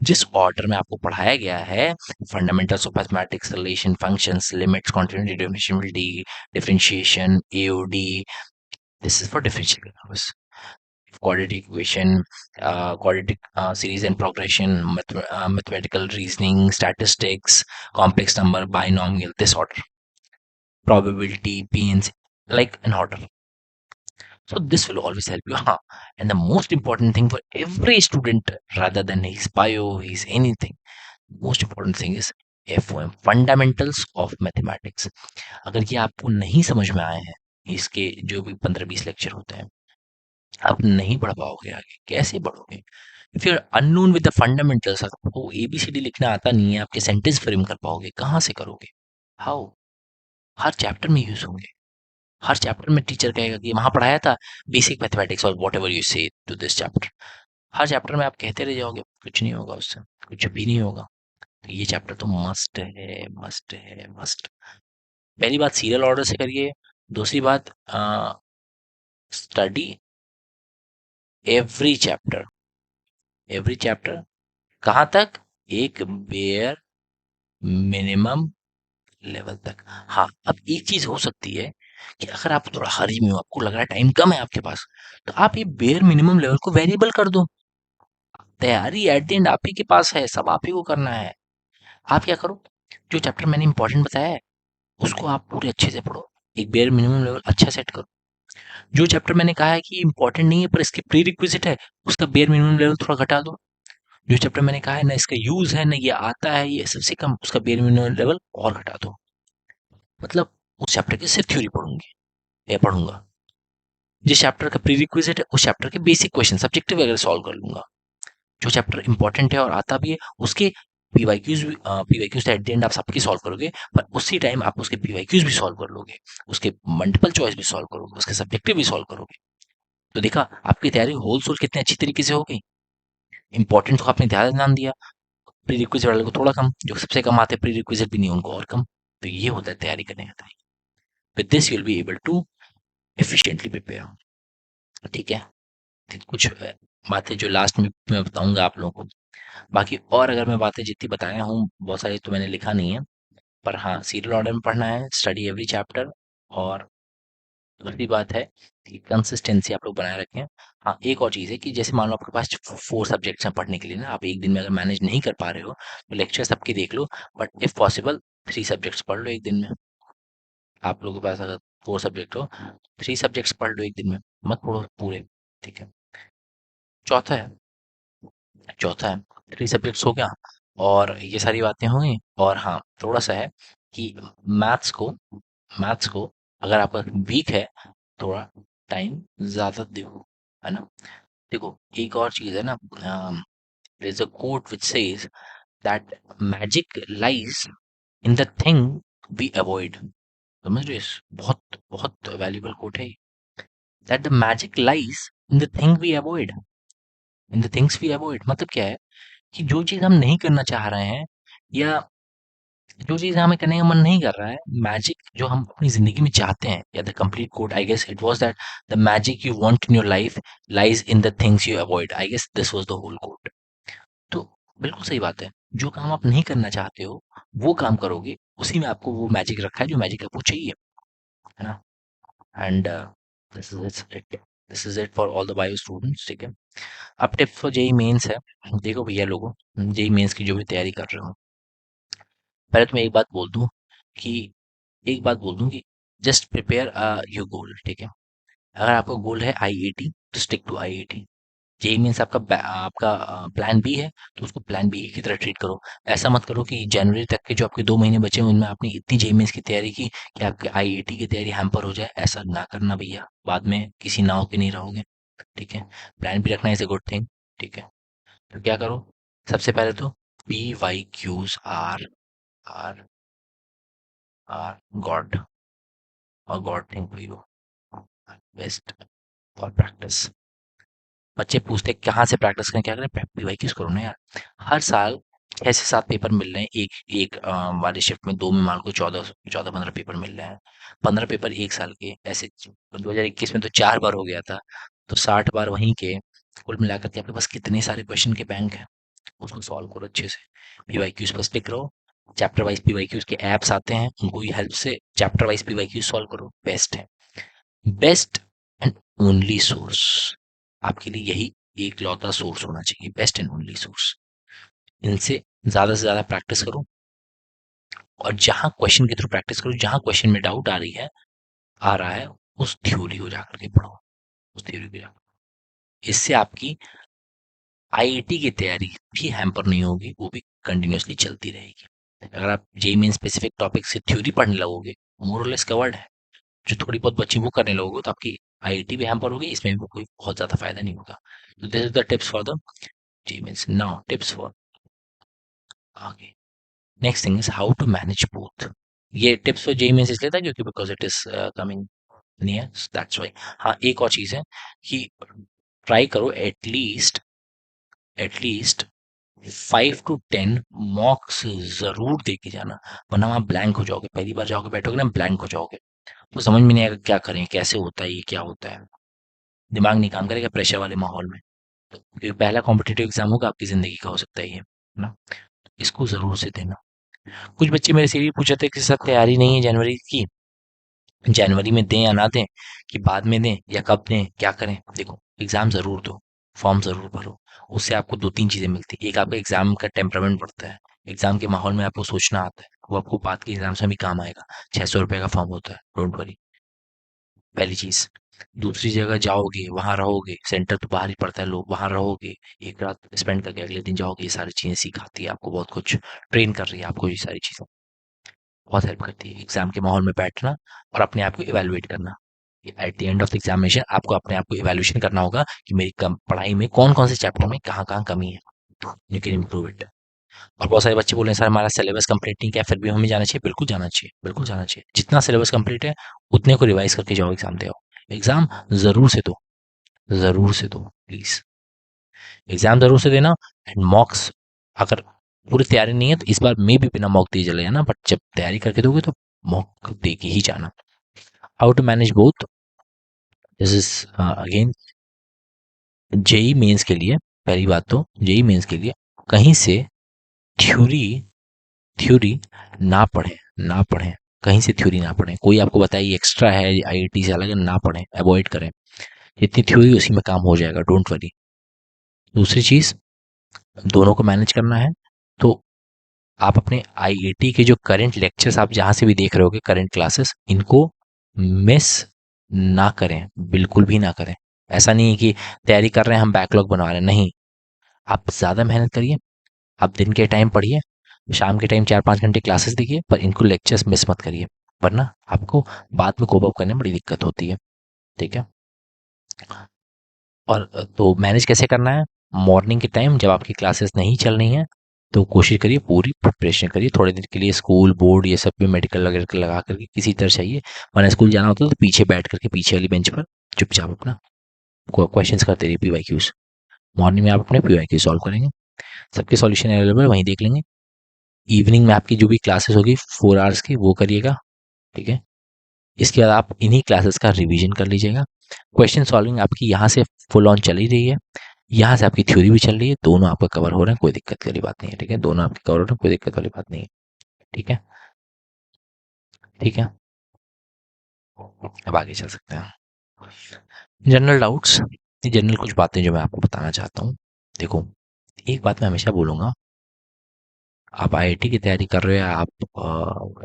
जिस ऑर्डर में आपको पढ़ाया गया है, fundamentals of mathematics, relation, functions, limits, continuity, differentiability, differentiation, AOD, this is for differential quadratic equation, quadratic series and progression, mathematical reasoning, statistics, complex number, binomial, this order, probability, pns, like an order. So this will always help you. Huh? And the most important thing for every student, rather than his bio, his anything, most important thing is FOM, fundamentals of mathematics. अगर ये आपको नहीं समझ में आए हैं, इसके जो भी 15-20 लेक्चर होते हैं, आप नहीं पढ़ पाओगे आगे, कैसे पढ़ोगे? If you are unknown with the fundamentals, आपको एबीसीडी लिखना आता नहीं है, आपके सेंटेंस फ्रेम कर पाओगे, कहाँ से करोगे? हाउ? हर चैप्टर में यूज होंगे, हर चैप्टर में टीचर कहेगा कि वहां पढ़ाया था बेसिक मैथमेटिक्स और whatever you say to this chapter. हर चैप्टर में आप कहते रह जाओगे, कुछ नहीं होगा उससे, कुछ भी नहीं होगा। तो ये चैप्टर तो मस्ट है, मस्ट है, मस्ट। पहली बात सीरियल ऑर्डर से करिए। दूसरी बात, study every chapter, every chapter कहाँ तक? एक बेयर मिनिमम लेवल तक। हाँ, अब एक चीज हो सकती है कि अगर आप थोड़ा हरी में हो, आपको लग रहा है टाइम कम है आपके पास, तो आप ये बेयर मिनिमम लेवल को वेरिएबल कर दो। तैयारी एट द एंड आप ही के पास है, सब आप ही को करना है। आप क्या करो, जो चैप्टर मैंने इंपॉर्टेंट बताया है उसको आप पूरे अच्छे से पढ़ो, एक बेयर मिनिमम लेवल अच्छा सेट करो। जो चैप्टर मैंने कहा है कि इंपॉर्टेंट नहीं है पर इसके प्री रिक्विजिट है, उसका बेयर मिनिमम लेवल थोड़ा घटा दो। जो चैप्टर मैंने कहा है ना इसका यूज है ना ये आता है, ये सबसे कम, उसका बेयर मिनिमम लेवल और घटा दो। मतलब उस चैप्टर की सिर्फ थ्योरी पढ़ूंगी या पढ़ूंगा, जिस चैप्टर का प्री रिक्विजिट है उस चैप्टर के बेसिक क्वेश्चन सब्जेक्टिव वगैरह सॉल्व कर लूंगा। जो चैप्टर इंपॉर्टेंट है और आता भी है उसके पीवाईक्यूज एट द एंड आप सबकी सॉल्व करोगे, पर उसी टाइम आप उसके पीवाईक्यूज भी सॉल्व कर लोगे, उसके मल्टीपल चॉइस भी सॉल्व करोगे, उसके सब्जेक्टिव भी सॉल्व करोगे। तो देखा आपकी तैयारी होल सोल कितने अच्छी तरीके से हो गई। इंपॉर्टेंट को आपने ध्यान दिया, प्री रिक्विजिट वाले को थोड़ा कम, जो सबसे कम आते प्री रिक्विजिट भी नहीं उनको और कम। तो ये होता है तैयारी करने का तरीका। With this you will be able to efficiently prepare. ठीक है, तो कुछ बातें जो लास्ट में मैं बताऊंगा आप लोगों को। बाकी और अगर मैं बातें जितनी बताया हूँ, बहुत सारी तो मैंने लिखा नहीं है, पर हाँ सीरियल ऑर्डर में पढ़ना है, स्टडी एवरी चैप्टर। और दूसरी बात है कि कंसिस्टेंसी आप लोग बनाए रखें। हाँ, एक और चीज़ है कि जैसे मान लो आपके पास 4 सब्जेक्ट्स हैं पढ़ने के लिए ना, आप एक दिन में अगर मैनेज नहीं कर पा रहे हो, तो लेक्चर सबके देख लो, बट इफ पॉसिबल 3 सब्जेक्ट्स पढ़ लो एक दिन में। आप लोगों के पास अगर 4 सब्जेक्ट हो, 3 सब्जेक्ट्स पढ़ लो एक दिन में, मत पढ़ो पूरे। ठीक है। चौथा है चौथा है 3 सब्जेक्ट्स हो गया और ये सारी बातें हो गई। और हाँ, थोड़ा-सा है कि मैथ्स को मैथ्स को अगर आपका वीक है, थोड़ा टाइम ज़्यादा दो, है ना? देखो, एक और चीज़ है ना, there is a quote which says that magic lies in the thing we avoid. समझ रहे हो इस बहुत, बहुत वैल्यूएबल कोट है ये, that the magic lies in the thing we avoid, in the things we avoid. मतलब क्या है कि जो चीज़ हम नहीं करना चाह रहे हैं या जो चीज़ हमें करने का मन नहीं कर रहा है, मैजिक जो हम अपनी ज़िंदगी में चाहते हैं, या the complete quote I guess it was that the magic you want in your life lies in the things you avoid. I guess this was the whole quote. तो बिल्कुल सही बात है। जो काम आप नहीं करना चाहते हो, वो काम करोगे, उसी में आपको वो मैजिक रखा है जो मैजिक आपको चाहिए, है ना? And this is it this is it for all the bio students, ठीक है? अब टिप्स फॉर जेईई मेंस है। देखो भैया लोगों, जेईई मेंस की जो भी तैयारी कर रहे हो, पहले तो मैं कि एक बात बोल दूं कि जस्ट प्रिपेयर योर गोल, ठीक है? अगर आपका गोल है आईआईटी, तो stick to IIT. JEE means आपका प्लान बी है, तो उसको प्लान बी की तरह ट्रीट करो। ऐसा मत करो कि जनवरी तक के जो आपके 2 महीने बचे हैं उनमें आपने इतनी जेई मीन्स की तैयारी की कि आपके आईआईटी की तैयारी हैम्पर हो जाए। ऐसा ना करना भैया, बाद में किसी नाव के नहीं रहोगे, ठीक है? प्लान बी रखना इज अ गुड थिंग, ठीक है? तो क्या करो, सबसे पहले तो P Y Qs are are god और god thing for you, best for practice. बच्चे पूछते हैं कहाँ से प्रैक्टिस करें, क्या करें? पीवाईक्यूज करो ना यार। हर साल 6 से 7 पेपर मिल रहे हैं, एक एक वाली शिफ्ट में, 2 में मान को 14 14 15 पेपर मिल रहे हैं। 15 पेपर एक साल के, ऐसे 2021 में तो 4 बार हो गया था, तो 60 बार वहीं के। कुल मिलाकर के आपके पास कितने सारे क्वेश्चन के बैंक हैं, उसको सॉल्व करो अच्छे से। पीवाईक्यूज पर स्टिक रहो। चैप्टर वाइज पीवाईक्यूज के ऐप्स आते हैं, उनको हेल्प से चैप्टर वाइज पीवाईक्यूज सॉल्व करो, बेस्ट है। बेस्ट एंड ओनली सोर्स, आपके लिए यही एक लौता सोर्स होना चाहिए, बेस्ट एंड ओनली सोर्स। इनसे ज़्यादा से ज़्यादा प्रैक्टिस करो, और जहाँ क्वेश्चन के थ्रू प्रैक्टिस करो, जहाँ क्वेश्चन में डाउट आ रहा है, उस थ्योरी को जाकर के पढ़ो, उस थ्योरी को जाकर। इससे आपकी आईआईटी की तैयारी भी हैम्पर नहीं होगी, वो भी कंटिन्यूअसली चलती रहेगी। अगर आप जेई मेन स्पेसिफिक टॉपिक से थ्योरी पढ़ने लगोगे, मोर और लेस कवर्ड है, जो थोड़ी बहुत बची वो करने लगोगे, तो आपकी आईआईटी भी हैम्पर होगी, इसमें भी कोई बहुत ज़्यादा फायदा नहीं होगा। तो this is the tips for the JEE mains. Now tips for आगे, next thing is how to manage both. ये टिप्स फॉर जेई मेंस इसलिए था क्योंकि because it is coming near, that's why. हाँ, एक और चीज़ है कि ट्राई करो एटलीस्ट 5 to 10 मॉक्स जरूर दे के जाना, वरना वहाँ ब्लैंक हो जाओगे। पहली बार जाओगे, बैठोगे ना, ब्लैंक हो जाओगे, तो समझ में नहीं आएगा क्या करें, कैसे होता है, ये क्या होता है, दिमाग नहीं काम करेगा प्रेशर वाले माहौल में। तो क्योंकि पहला कॉम्पिटिटिव एग्जाम होगा आपकी जिंदगी का, हो सकता है ये, है ना? इसको जरूर से देना। कुछ बच्चे मेरे से भी पूछे थे कि सर तैयारी नहीं है जनवरी की, जनवरी में दें या ना दें, कि बाद में दें या कब दें, क्या करें? देखो, एग्जाम जरूर दो, फॉर्म जरूर भरो। उससे आपको 2 3 चीजें मिलती है। एक, आपका एग्जाम का टेम्परामेंट बढ़ता है, एग्जाम के माहौल में आपको सोचना आता है, वो आपको बाद के एग्जाम में भी काम आएगा। 600 रुपये का फॉर्म होता है, डोंट वरी, पहली चीज। दूसरी जगह जाओगे, वहां रहोगे, सेंटर तो बाहर ही पड़ता है, लोग वहां रहोगे, एक रात स्पेंड करके अगले दिन जाओगे, ये सारी चीजें सिखाती है आपको बहुत कुछ, ट्रेन कर रही है आपको, ये सारी चीजें बहुत हेल्प करती है एग्जाम के माहौल में बैठना और अपने आप को इवेलुएट करना। At the end of the examination आपको अपने आप को इवेल्युएशन करना होगा कि मेरी पढ़ाई में कौन कौन से चैप्टर में कहाँ कहाँ कमी है, यू कैन इम्प्रूव इट। और बहुत सारे बच्चे बोल रहे हैं सर हमारा सिलेबस कंप्लीट नहीं किया, फिर भी हमें जाना चाहिए। बिल्कुल जाना चाहिए, बिल्कुल जाना चाहिए। जितना सिलेबस कंप्लीट है उतने को रिवाइज करके जाओ, एग्जाम दे आओ। एग्जाम जरूर से दो, जरूर से दो प्लीज, एग्जाम जरूर से देना। एंड मॉक्स, अगर पूरी तैयारी नहीं है तो इस बार मे भी बिना मॉक दिए चले जाना, बट जब तैयारी करके दोगे तो मॉक दे के ही जाना। How to manage both, this is again JEE mains के लिए। पहली बात तो जेई मेंस के लिए कहीं से थ्योरी थ्योरी ना पढ़ें, ना पढ़ें, कहीं से थ्योरी ना पढ़ें। कोई आपको बताए ये एक्स्ट्रा है, आईआईटी से अलग है, ना पढ़ें, अवॉइड करें। जितनी थ्योरी उसी में काम हो जाएगा, डोंट वरी। दूसरी चीज, दोनों को मैनेज करना है, तो आप अपने आईआईटी के जो करंट लेक्चर्स आप जहां से भी देख रहे होगे, करंट क्लासेस, इनको मिस ना करें, बिल्कुल भी ना करें। ऐसा नहीं है कि तैयारी कर रहे हैं हम बैकलॉग बनवा रहे हैं, नहीं। आप ज़्यादा मेहनत करिए, आप दिन के टाइम पढ़िए, शाम के टाइम 4 5 घंटे क्लासेस देखिए, पर इनको लेक्चर्स मिस मत करिए, वरना आपको बाद में कोप अप करने में बड़ी दिक्कत होती है, ठीक है? और तो मैनेज कैसे करना है, मॉर्निंग के टाइम जब आपकी क्लासेस नहीं चल रही हैं, तो कोशिश करिए, पूरी प्रिपरेशन करिए। थोड़े दिन के लिए स्कूल बोर्ड ये सब भी मेडिकल वगैरह के लगा करके किसी तरह चाहिए, वरना स्कूल जाना होता है तो पीछे बैठ करके पीछे वाली बेंच पर चुपचाप अपना क्वेश्चंस करते रहिए, पीवाईक्यूज। मॉर्निंग में आप अपने पीवाईक्यू सॉल्व करेंगे, सबके सॉल्यूशन अवेलेबल वहीं देख लेंगे। इवनिंग में आपकी जो भी क्लासेस होगी 4 आवर्स की वो करिएगा, ठीक है। इसके बाद आप इन्हीं क्लासेस का रिवीजन कर लीजिएगा। क्वेश्चन सॉल्विंग आपकी यहाँ से फुल ऑन चल ही रही है, यहाँ से आपकी थ्योरी भी चल रही है, दोनों आपका कवर हो रहे हैं, कोई दिक्कत वाली बात नहीं है, ठीक है। दोनों आपके कवर हो रहे हैं, कोई दिक्कत वाली बात नहीं है, ठीक है। ठीक है, अब आगे चल सकते हैं। जनरल डाउट्स, ये जनरल कुछ बातें जो मैं आपको बताना चाहता हूँ। देखो, एक बात मैं हमेशा बोलूँगा, आप आईआईटी की तैयारी कर रहे हो या आप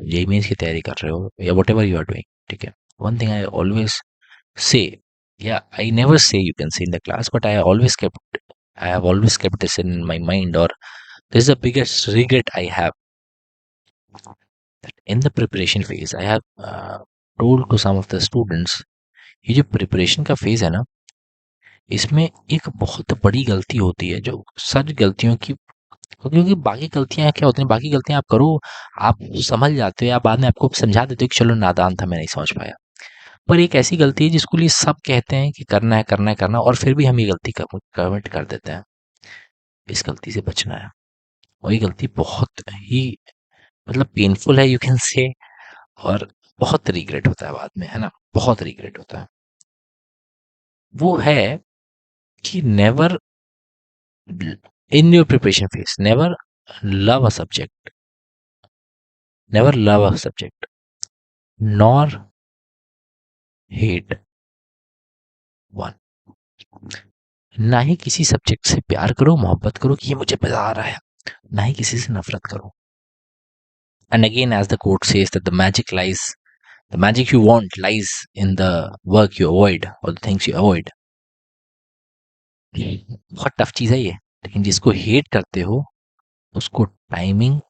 जेईई मेंस की तैयारी कर रहे हो या whatever you are doing, ठीक है। One thing I always say, yeah, I never say you can say in the class, but I have always kept this in my mind, or this is the biggest regret I have, that in the preparation phase I have told to some of the students, ये जो preparation का phase है ना, इसमें एक बहुत बड़ी गलती होती है जो सारी गलतियों की, क्योंकि बाकी गलतियां क्या होती हैं, बाकी गलतियां आप करो, आप समझ जाते हो या बाद में आपको समझा देते हो कि चलो नादान था, मैं नहीं समझ पाया। पर एक ऐसी गलती है जिसको लिए सब कहते हैं कि करना है करना है करना, और फिर भी हम ये गलती कमिट कर देते हैं। इस गलती से बचना है, और ये गलती बहुत ही मतलब पेनफुल है, यू कैन से, और बहुत रिग्रेट होता है बाद में, है ना, बहुत रिग्रेट होता है। वो है कि never in your preparation phase, never love a subject, never love a subject, nor hate one. ना ही किसी सब्जेक्ट से प्यार करो, मोहब्बत करो कि ये मुझे मजा आ रहा है, ना ही किसी से नफरत करो। And again, as the quote says, that the magic you want lies in the work you avoid or the things you avoid. बहुत टफ चीज़ है ये, लेकिन जिसको हेट करते हो उसको टाइमिंग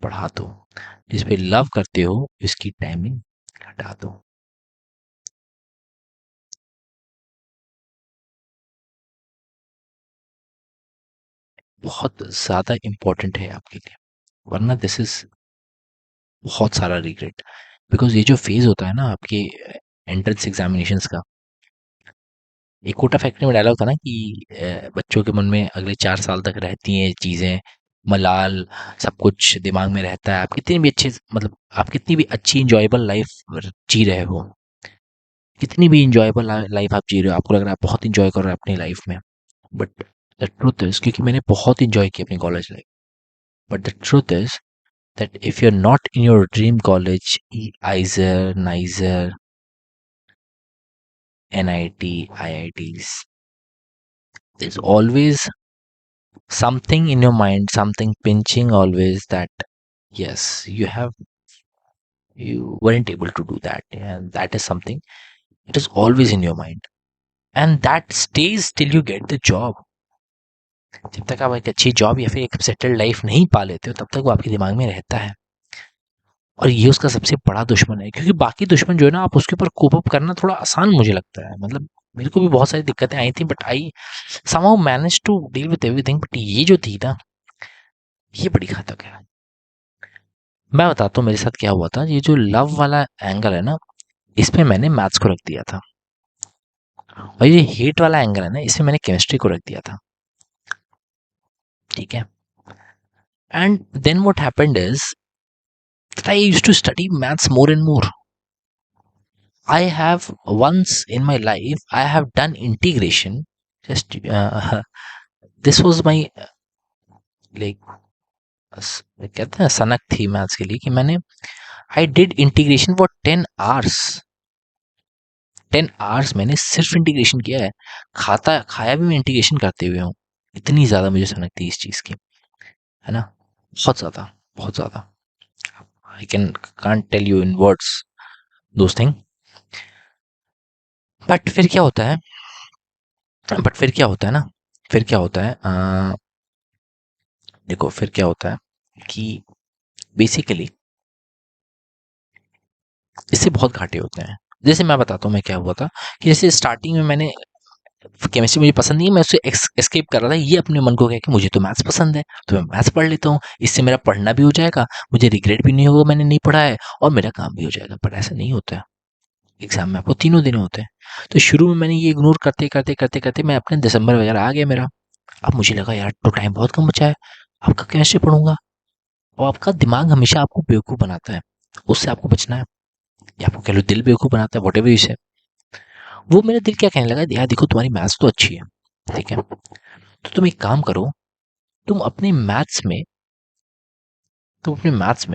बढ़ा दो, जिस पे लव करते हो इसकी टाइमिंग घटा दो। बहुत ज़्यादा इम्पोर्टेंट है आपके लिए, वरना दिस इज बहुत सारा रिग्रेट। बिकॉज ये जो फेज होता है ना आपके एंट्रेंस एग्जामिनेशंस का, एक कोटा फैक्ट्री में डायलॉग था ना कि बच्चों के मन में अगले 4 साल तक रहती हैं चीज़ें, मलाल, सब कुछ दिमाग में रहता है, आप कितनी भी अच्छे मतलब आप कितनी भी अच्छी इंजॉयबल लाइफ जी रहे हो, कितनी भी इंजॉयबल लाइफ आप जी रहे हो, आपको लग रहा है आप बहुत इंजॉय कर रहे हो अपनी लाइफ में, बट द ट्रुथ इज, क्योंकि मैंने बहुत इंजॉय की अपनी college life, but the truth is that if you're not in your dream college, Eiser, Nizer, NIT, IITs, there's always something in your mind, something pinching always that yes, you weren't able to do that, and that is something, it is always in your mind, and that stays till you get the job. जब तक आप एक अच्छी job या फिर एक settled life नहीं पा लेते हो तब तक वो आपके दिमाग में रहता है, और ये उसका सबसे बड़ा दुश्मन है, क्योंकि बाकी दुश्मन जो है ना आप उसके ऊपर कोप अप करना थोड़ा आसान मुझे लगता है, मतलब मेरे को भी बहुत सारी दिक्कतें आई थी, but I somehow managed to deal with everything, but ये जो थी ना, ये बड़ी घातक है। मैं बताता हूँ मेरे साथ क्या हुआ था, ये जो लव वाला एंगल है ना, इसमें मैंने मैथ्स को रख दिया था, और ये हेट वाला एंगल है ना, इसमें मैंने केमिस्ट्री को रख दिया था, ठीक है। And then what happened is that I used to study maths more and more. I have once in my life I have done integration. Just this was my like कहते हैं सनक थी मैथ्स के लिए कि मैंने I did integration for 10 hours. 10 hours मैंने सिर्फ इंटीग्रेशन किया है, खाता खाया भी मैं इंटीग्रेशन करते हुए हूँ। इतनी ज़्यादा मुझे सनक थी इस चीज़ की, है ना, बहुत ज़्यादा, बहुत ज़्यादा। I can't tell you in words those thing. But फिर क्या होता है, बट फिर क्या होता है ना, फिर क्या होता है देखो फिर क्या होता है कि बेसिकली इससे बहुत घाटे होते हैं। जैसे मैं बताता हूँ मैं क्या हुआ था, कि जैसे स्टार्टिंग में मैंने केमिस्ट्री मुझे पसंद नहीं है, मैं उससे एस्केप कर रहा था, ये अपने मन को कह कि मुझे तो मैथ्स पसंद है तो मैं मैथ्स पढ़ लेता हूँ, इससे मेरा पढ़ना भी हो जाएगा, मुझे रिग्रेट भी नहीं होगा मैंने नहीं पढ़ा है, और मेरा काम भी हो जाएगा। बट ऐसा नहीं होता है, एग्जाम में आपको तीनों दिन होते हैं। तो शुरू में मैंने ये इग्नोर करते करते करते करते मैं अपने दिसंबर वगैरह आ गया मेरा, अब मुझे लगा यार तो टाइम बहुत कम बचा है, अब केमिस्ट्री पढ़ूंगा, और आपका दिमाग हमेशा आपको बेवकूफ़ बनाता है, उससे आपको बचना है। या आपको कह लो दिल बेवकूफ़ बनाता है, व्हाटएवर यू से। वो मेरा दिल क्या कहने लगा, यार देखो तुम्हारी मैथ्स तो अच्छी है, ठीक है, तो तुम एक काम करो, तुम अपने मैथ्स में तुम अपने मैथ्स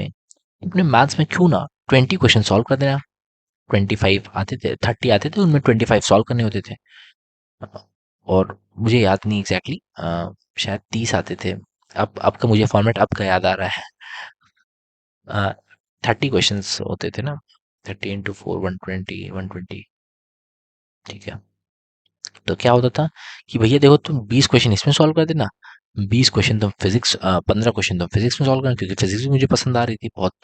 में क्यों ना 20 क्वेश्चन सॉल्व कर देना। 25 आते थे, 30 आते थे, उनमें 25 सॉल्व करने होते थे। और मुझे याद नहीं एग्जैक्टली, शायद 30 आते थे। अब का मुझे फॉर्मेट अब का याद आ रहा है। 30 क्वेश्चंस होते थे ना, 30 इंटू 4 120 ठीक है। तो क्या होता था कि भैया देखो तुम 20 क्वेश्चन इसमें सॉल्व कर देना, 20 क्वेश्चन तुम फिजिक्स 15 क्वेश्चन तुम फिजिक्स में सॉल्व करना, क्योंकि फिजिक्स भी मुझे पसंद आ रही थी बहुत।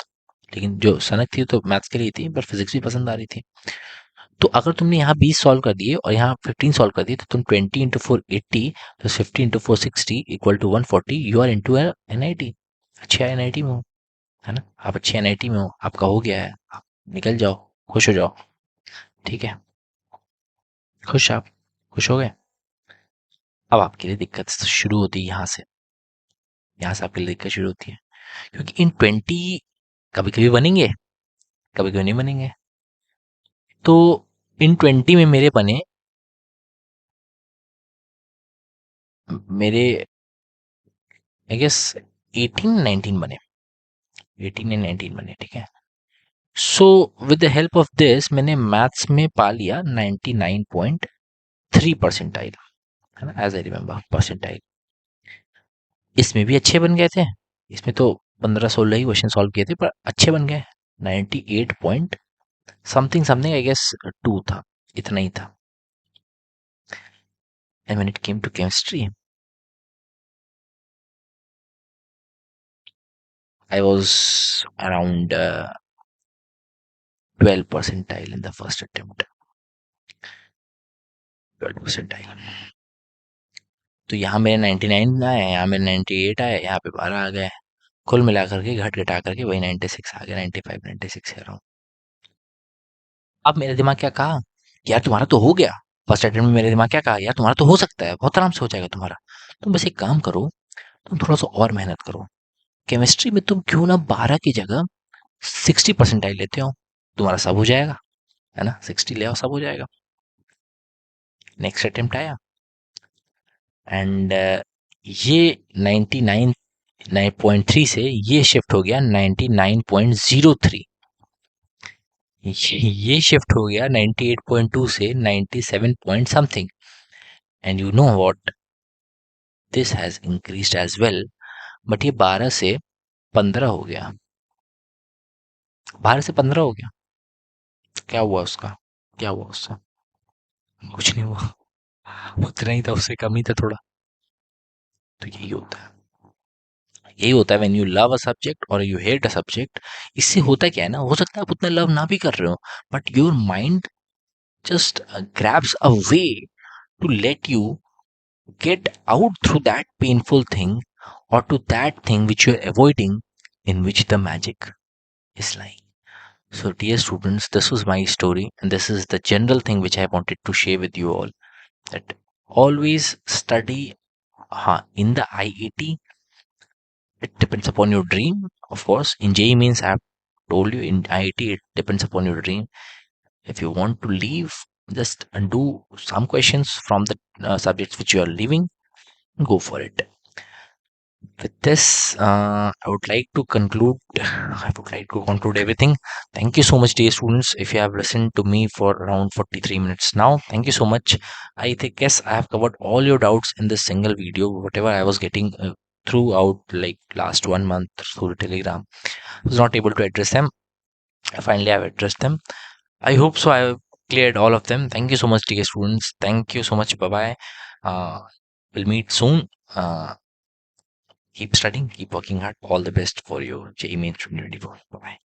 लेकिन जो सनक थी तो मैथ्स के लिए थी, पर फिजिक्स भी पसंद आ रही थी। तो अगर तुमने यहाँ 20 सॉल्व कर दिए और यहाँ 15 सॉल्व कर दिए, तो तुम 20 into 4 80 plus 50 into 4 60 equal to 140, you are into NIT। अच्छे NIT में हो, है ना, आप अच्छे NIT में हो, आपका हो गया है, आप निकल जाओ, खुश हो जाओ, ठीक है। आप खुश हो गए। अब आपके लिए दिक्कत शुरू होती है यहाँ से आपके लिए दिक्कत शुरू होती है, क्योंकि इन 20 कभी कभी बनेंगे, कभी कभी नहीं बनेंगे। तो इन 20 में मेरे आई गेस 18 19 बने, 18 एंड 19 बने, ठीक है। So with the help of this मैंने मैथ्स में पा लिया 99.3 परसेंटाइल, है ना, एज आई रिमेम्बर परसेंटाइल। इसमें भी अच्छे बन गए थे, इसमें तो 15 16 ही क्वेश्चन सॉल्व किए थे, पर अच्छे बन गए। 98 point something something I guess 2 था, इतना ही था। And when it came to chemistry I was around 12 percentile in the first attempt, 12 percentile. तो यहाँ मेरे 99 आए, यहाँ मेरे 98 आए, यहाँ पे 12 आ गए, कुल मिलाकर के घट घटा करके वही 96 आ गया, 95 96 कह रहा हूँ। अब मेरा दिमाग क्या कहा, यार तुम्हारा तो हो गया। फर्स्ट अटेम्प्ट में मेरे दिमाग क्या कहा, यार तुम्हारा तो हो सकता है, बहुत आराम से हो जाएगा तुम्हारा। तुम बस एक काम करो, तुम थोड़ा सा और मेहनत करो, केमिस्ट्री में तुम क्यों ना 12 की जगह 60 परसेंटाइल लेते हो, तुम्हारा सब हो जाएगा, है ना, 60 ले आओ, सब हो जाएगा। नेक्स्ट अटेम्प्ट आया एंड ये 99.3 से ये शिफ्ट हो गया 99.03, ये शिफ्ट हो गया 98.2 से 97 point something. And you know what, this has increased as well, but ये 12 से 15 हो गया, 12 से 15 हो गया। क्या हुआ उसका, क्या हुआ उसका, कुछ नहीं हुआ, उतना ही था, उससे कम ही था थोड़ा। तो यही होता है when you love a subject और यू हेट अ सब्जेक्ट। इससे होता क्या है ना, हो सकता है आप उतना लव ना भी कर रहे हो, but your mind just grabs a way to let you get out through that painful thing, or to that thing which you're avoiding, in which the magic is lying. So dear students, this was my story, and this is the general thing which I wanted to share with you all, that always study. In the IET, it depends upon your dream, of course. In JEE means I have told you, in IET it depends upon your dream. If you want to leave, just do some questions from the subjects which you are leaving, go for it. With this, I would like to conclude. I would like to conclude everything. Thank you so much, dear students. If you have listened to me for around 43 minutes now, thank you so much. I think guess I have covered all your doubts in this single video. Whatever I was getting throughout like last 1 month through the Telegram, I was not able to address them. Finally, I've addressed them. I hope so. I cleared all of them. Thank you so much, dear students. Thank you so much. Bye bye. We'll meet soon. Keep studying, keep working hard. All the best for your JEE Main 2024. Bye bye.